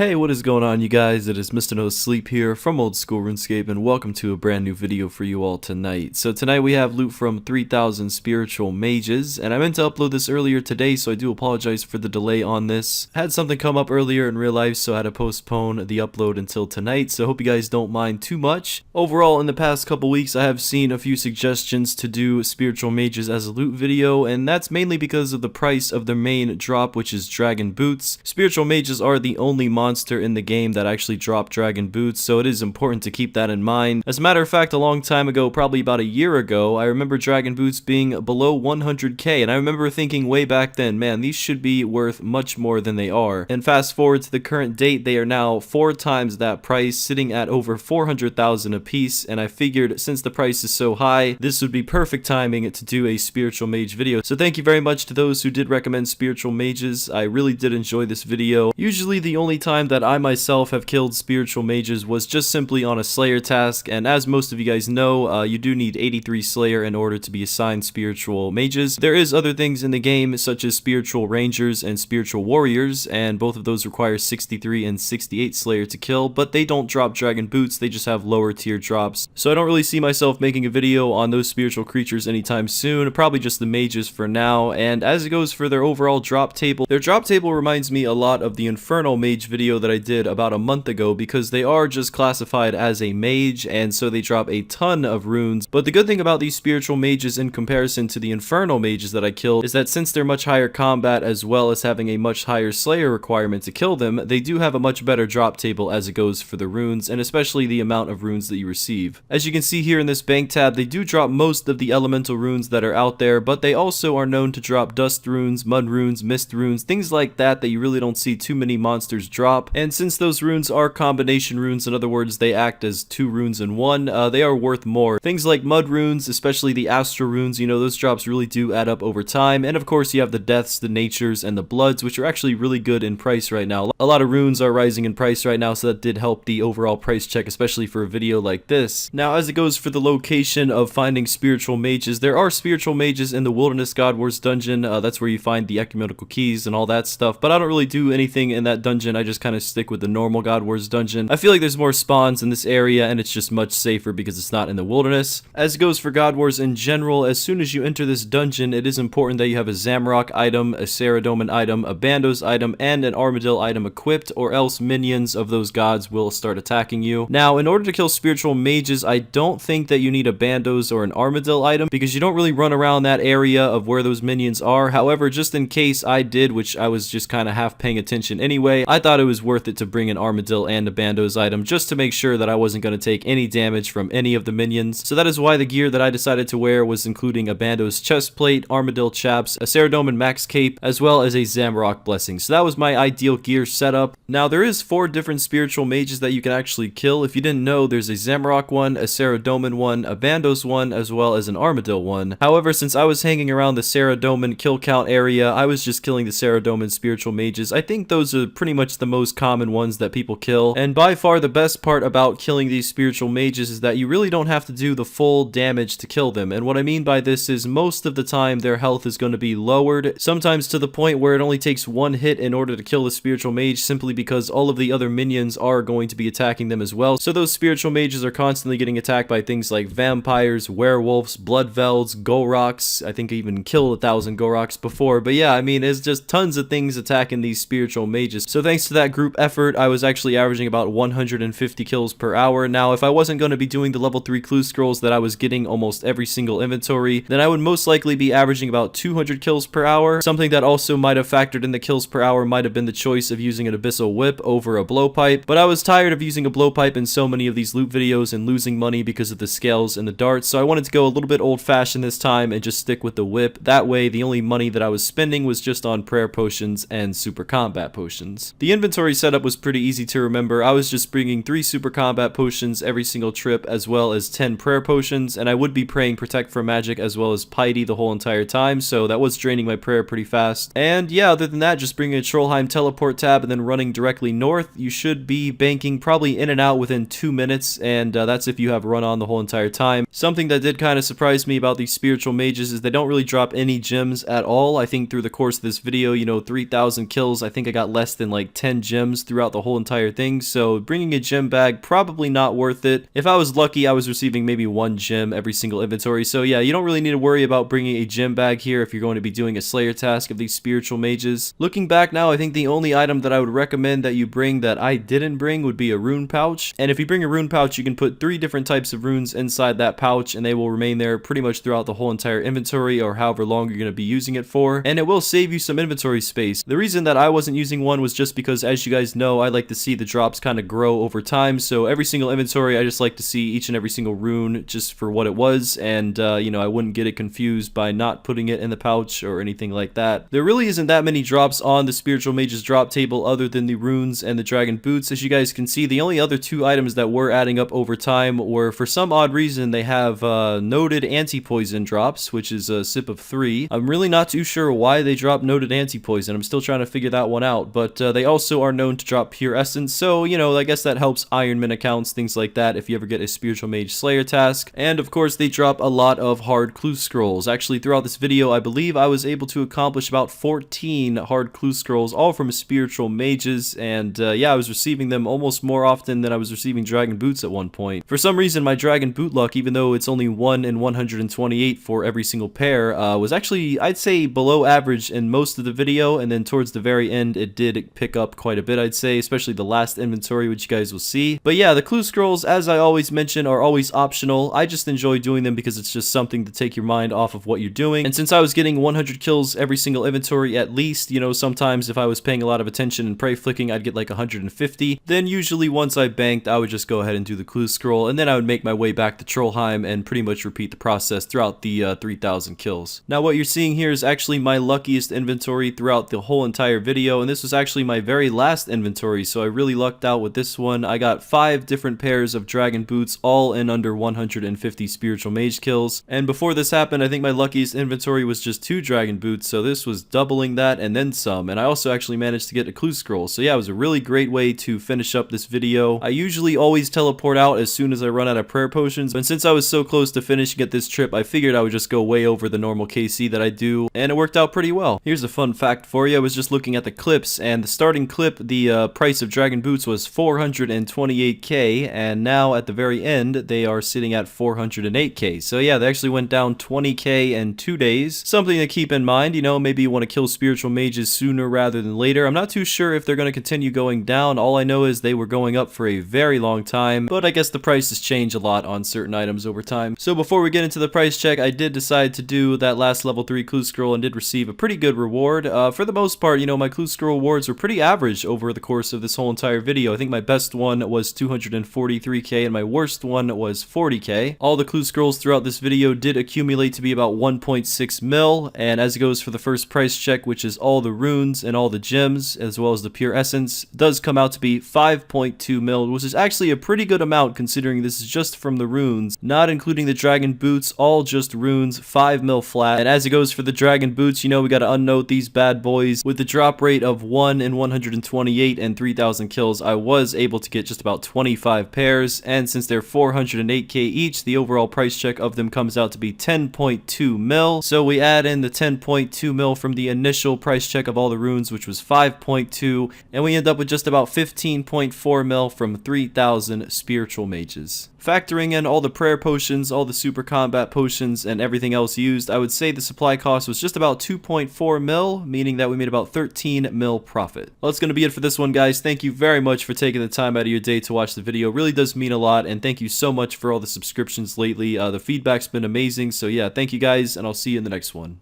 Hey, what is going on, you guys? It is Mr. No Sleep here from Old School RuneScape, and welcome to a brand new video for you all tonight. So tonight we have loot from 3,000 Spiritual Mages, and I meant to upload this earlier today, so I do apologize for the delay on this. I had something come up earlier in real life, so I had to postpone the upload until tonight, so I hope you guys don't mind too much. Overall, in the past couple weeks, I have seen a few suggestions to do Spiritual Mages as a loot video, and that's mainly because of the price of their main drop, which is Dragon Boots. Spiritual Mages are the only monster in the game that actually drop Dragon Boots, so it is important to keep that in mind. As a matter of fact, a long time ago, probably about a year ago, I remember Dragon Boots being below 100k, and I remember thinking way back then, man, these should be worth much more than they are. And fast forward to the current date, they are now 4 times that price, sitting at over 400,000 a piece, and I figured since the price is so high, this would be perfect timing to do a Spiritual Mage video. So thank you very much to those who did recommend Spiritual Mages. I really did enjoy this video. Usually the only time that I myself have killed Spiritual Mages was just simply on a Slayer task, and as most of you guys know, you do need 83 Slayer in order to be assigned Spiritual Mages. There is other things in the game such as Spiritual Rangers and Spiritual Warriors, and both of those require 63 and 68 Slayer to kill, but they don't drop Dragon Boots, they just have lower tier drops. So I don't really see myself making a video on those spiritual creatures anytime soon, probably just the mages for now. And as it goes for their overall drop table, their drop table reminds me a lot of the Infernal Mage video that I did about a month ago, because they are just classified as a mage, and so they drop a ton of runes. But the good thing about these Spiritual Mages in comparison to the Infernal Mages that I killed is that since they're much higher combat as well as having a much higher Slayer requirement to kill them, they do have a much better drop table as it goes for the runes, and especially the amount of runes that you receive. As you can see here in this bank tab, they do drop most of the elemental runes that are out there, but they also are known to drop dust runes, mud runes, mist runes, things like that you really don't see too many monsters drop. And since those runes are combination runes, in other words, they act as 2 runes in one, they are worth more. Things like mud runes, especially the astral runes, you know, those drops really do add up over time. And of course, you have the deaths, the natures, and the bloods, which are actually really good in price right now. A lot of runes are rising in price right now, so that did help the overall price check, especially for a video like this. Now, as it goes for the location of finding Spiritual Mages, there are Spiritual Mages in the Wilderness God Wars dungeon. That's where you find the ecumenical keys and all that stuff, but I don't really do anything in that dungeon. I just kind of stick with the normal God Wars dungeon. I feel like there's more spawns in this area, and it's just much safer because it's not in the wilderness. As it goes for God Wars in general, as soon as you enter this dungeon, it is important that you have a Zamrock item, a Saradomin item, a Bandos item, and an Armadillo item equipped, or else minions of those gods will start attacking you. Now, in order to kill Spiritual Mages, I don't think that you need a Bandos or an Armadillo item, because you don't really run around that area of where those minions are. However, just in case I did, which I was just kind of half paying attention anyway, I thought it was worth it to bring an Armadillo and a Bandos item just to make sure that I wasn't going to take any damage from any of the minions. So that is why the gear that I decided to wear was including a Bandos chestplate, Armadillo chaps, a Saradomin max cape, as well as a Zamrock blessing. So that was my ideal gear setup. Now, there is 4 different Spiritual Mages that you can actually kill. If you didn't know, there's a Zamrock one, a Saradomin one, a Bandos one, as well as an Armadillo one. However, since I was hanging around the Saradomin kill count area, I was just killing the Saradomin Spiritual Mages. I think those are pretty much the most common ones that people kill, and by far the best part about killing these Spiritual Mages is that you really don't have to do the full damage to kill them. And what I mean by this is most of the time their health is going to be lowered, sometimes to the point where it only takes 1 hit in order to kill the Spiritual Mage, simply because all of the other minions are going to be attacking them as well. So those Spiritual Mages are constantly getting attacked by things like vampires, werewolves, bloodvelds, Goroks. I think I even killed 1,000 Goroks before, but yeah, I mean, it's just tons of things attacking these Spiritual Mages. So thanks to that group effort, I was actually averaging about 150 kills per hour. Now, if I wasn't going to be doing the level 3 clue scrolls that I was getting almost every single inventory, then I would most likely be averaging about 200 kills per hour. Something that also might have factored in the kills per hour might have been the choice of using an Abyssal Whip over a blowpipe, but I was tired of using a blowpipe in so many of these loot videos and losing money because of the scales and the darts, so I wanted to go a little bit old-fashioned this time and just stick with the whip. That way, the only money that I was spending was just on prayer potions and super combat potions. The inventory setup was pretty easy to remember. I was just bringing 3 super combat potions every single trip, as well as 10 prayer potions, and I would be praying Protect from Magic as well as Piety the whole entire time, so that was draining my prayer pretty fast. And yeah, other than that, just bringing a Trollheim teleport tab and then running directly north, you should be banking probably in and out within 2 minutes, and that's if you have run on the whole entire time. Something that did kind of surprise me about these Spiritual Mages is they don't really drop any gems at all. I think through the course of this video, you know, 3,000 kills, I think I got less than like 10 gems gems throughout the whole entire thing, so bringing a gem bag probably not worth it. If I was lucky, I was receiving maybe 1 gem every single inventory, so yeah, you don't really need to worry about bringing a gem bag here if you're going to be doing a Slayer task of these spiritual mages. Looking back now, I think the only item that I would recommend that you bring that I didn't bring would be a rune pouch, and if you bring a rune pouch, you can put 3 different types of runes inside that pouch, and they will remain there pretty much throughout the whole entire inventory or however long you're going to be using it for, and it will save you some inventory space. The reason that I wasn't using one was just because, as you guys know, I like to see the drops kind of grow over time, so every single inventory I just like to see each and every single rune just for what it was, and you know, I wouldn't get it confused by not putting it in the pouch or anything like that. There really isn't that many drops on the spiritual mages drop table other than the runes and the dragon boots. As you guys can see, the only other 2 items that were adding up over time were, for some odd reason, they have noted anti-poison drops, which is a sip of 3. I'm really not too sure why they drop noted anti-poison. I'm still trying to figure that one out, but they also are known to drop pure essence, so you know, I guess that helps Ironman accounts, things like that, if you ever get a spiritual mage slayer task. And of course, they drop a lot of hard clue scrolls. Actually, throughout this video, I believe I was able to accomplish about 14 hard clue scrolls, all from spiritual mages, and yeah, I was receiving them almost more often than I was receiving dragon boots at one point. For some reason, my dragon boot luck, even though it's only 1 in 128 for every single pair, was actually, I'd say, below average in most of the video, and then towards the very end, it did pick up quite a bit, I'd say, especially the last inventory, which you guys will see. But yeah, the clue scrolls, as I always mention, are always optional. I just enjoy doing them because it's just something to take your mind off of what you're doing, and since I was getting 100 kills every single inventory at least, you know, sometimes if I was paying a lot of attention and prey flicking, I'd get like 150. Then usually once I banked, I would just go ahead and do the clue scroll, and then I would make my way back to Trollheim and pretty much repeat the process throughout the 3,000 kills. Now what you're seeing here is actually my luckiest inventory throughout the whole entire video, and this was actually my very last inventory, so I really lucked out with this one. I got 5 different pairs of dragon boots, all in under 150 spiritual mage kills, and before this happened, I think my luckiest inventory was just 2 dragon boots, so this was doubling that and then some, and I also actually managed to get a clue scroll. So yeah, it was a really great way to finish up this video. I usually always teleport out as soon as I run out of prayer potions, but since I was so close to finishing at this trip, I figured I would just go way over the normal KC that I do, and it worked out pretty well. Here's a fun fact for you. I was just looking at the clips, and the starting clip, the price of dragon boots was 428k, and now at the very end, they are sitting at 408k. So yeah, they actually went down 20k in 2 days. Something to keep in mind, you know, maybe you want to kill spiritual mages sooner rather than later. I'm not too sure if they're going to continue going down. All I know is they were going up for a very long time, but I guess the prices change a lot on certain items over time. So before we get into the price check, I did decide to do that last level 3 clue scroll and did receive a pretty good reward. For the most part, you know, my clue scroll rewards were pretty average over the course of this whole entire video. I think my best one was 243k and my worst one was 40k. All the clue scrolls throughout this video did accumulate to be about 1.6 mil, and as it goes for the first price check, which is all the runes and all the gems as well as the pure essence, does come out to be 5.2 mil, which is actually a pretty good amount considering this is just from the runes, not including the dragon boots, all just runes, 5 mil flat. And as it goes for the dragon boots, you know, we gotta unnote these bad boys. With the drop rate of 1 in 128 and 3,000 kills, I was able to get just about 25 pairs, and since they're 408k each, the overall price check of them comes out to be 10.2 mil. So we add in the 10.2 mil from the initial price check of all the runes, which was 5.2, and we end up with just about 15.4 mil from 3,000 spiritual mages. Factoring in all the prayer potions, all the super combat potions, and everything else used, I would say the supply cost was just about 2.4 mil, meaning that we made about 13 mil profit. Well, that's going to be it for this one, guys. Thank you very much for taking the time out of your day to watch the video. It really does mean a lot, and thank you so much for all the subscriptions lately. The feedback's been amazing, so yeah, thank you guys, and I'll see you in the next one.